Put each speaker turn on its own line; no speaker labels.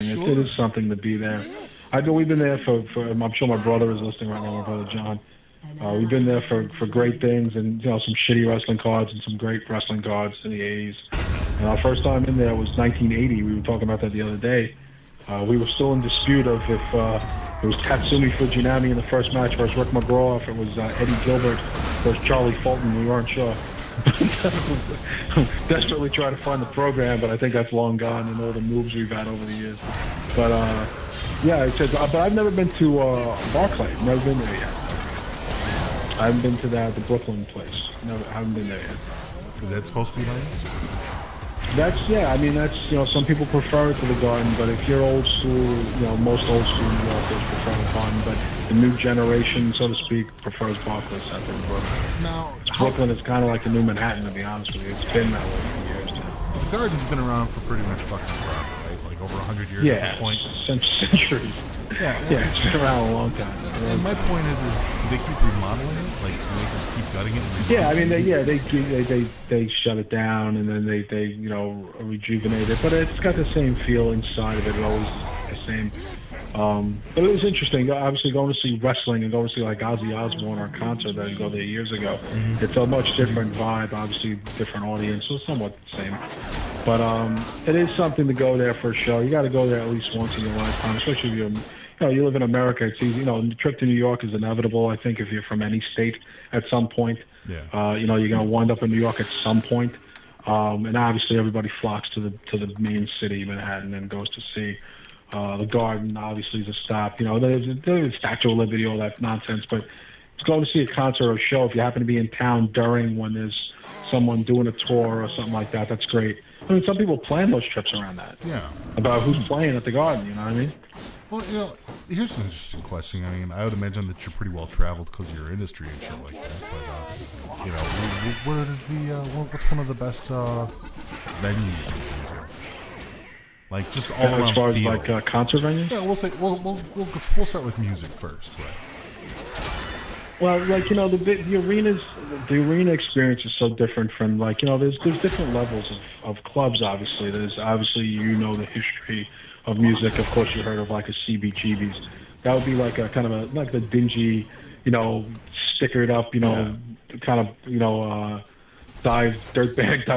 It is something to be there. We've been there for. I'm sure my brother is listening right now. My brother John. We've been there for great things, and some shitty wrestling cards and some great wrestling cards in the '80s. And our first time in there was 1980. We were talking about that the other day. We were still in dispute of if it was Tatsumi Fujinami in the first match versus Rick McGraw, if it was Eddie Gilbert versus Charlie Fulton. We weren't sure. Desperately trying to find the program, but I think that's long gone and all the moves we've had over the years. But yeah, it says. But I've never been to Barclay. Never been there yet. I haven't been to the Brooklyn place. Never, haven't been there yet.
Is that supposed to be nice?
I mean, that's some people prefer it to the Garden, but if you're old school, most old school New Yorkers prefer the Garden, but the new generation, so to speak, prefers Barclays. I think Brooklyn.
Now,
Brooklyn is kind of like the new Manhattan, to be honest with you. It's been that way for years now.
The Garden's been around for pretty much fucking forever, right? Like over 100 years at this point.
Centuries. Yeah, it's been around a long time.
And my point is do they keep remodeling it? Like, do they just keep gutting it?
Yeah, I mean, they shut it down and then they rejuvenate it, but it's got the same feel inside of it. It always the same. But it was interesting. Obviously, going to see wrestling and going to see like Ozzy Osbourne or a concert that I go there years ago. Mm-hmm. It's a much different vibe. Obviously, different audience, so somewhat the same. But it is something to go there for a show. You got to go there at least once in your lifetime, especially if you live in America. It's easy. The trip to New York is inevitable. I think if you're from any state at some point, you're going to wind up in New York at some point. And obviously, everybody flocks to the main city, Manhattan, and goes to see the Garden. Obviously, is a stop. There's a Statue of Liberty, all that nonsense. But to go to see a concert or a show, if you happen to be in town during when there's someone doing a tour or something like that, that's great. I mean, some people plan those trips around that. Yeah. About who's playing at the Garden, you know what I mean?
Well, here's an interesting question. I mean, I would imagine that you're pretty well traveled because of your industry and shit like that. But, what's one of the best venues you've been to? Like, just all around
as far
feel.
As like concert venues?
Yeah, we'll start with music first, right?
Well, like the arena experience is so different from there's different levels of clubs. Obviously, there's obviously the history of music. Of course, you heard of like a CBGB's. That would be like a kind of like the dingy, stickered up, kind of dive dirtbag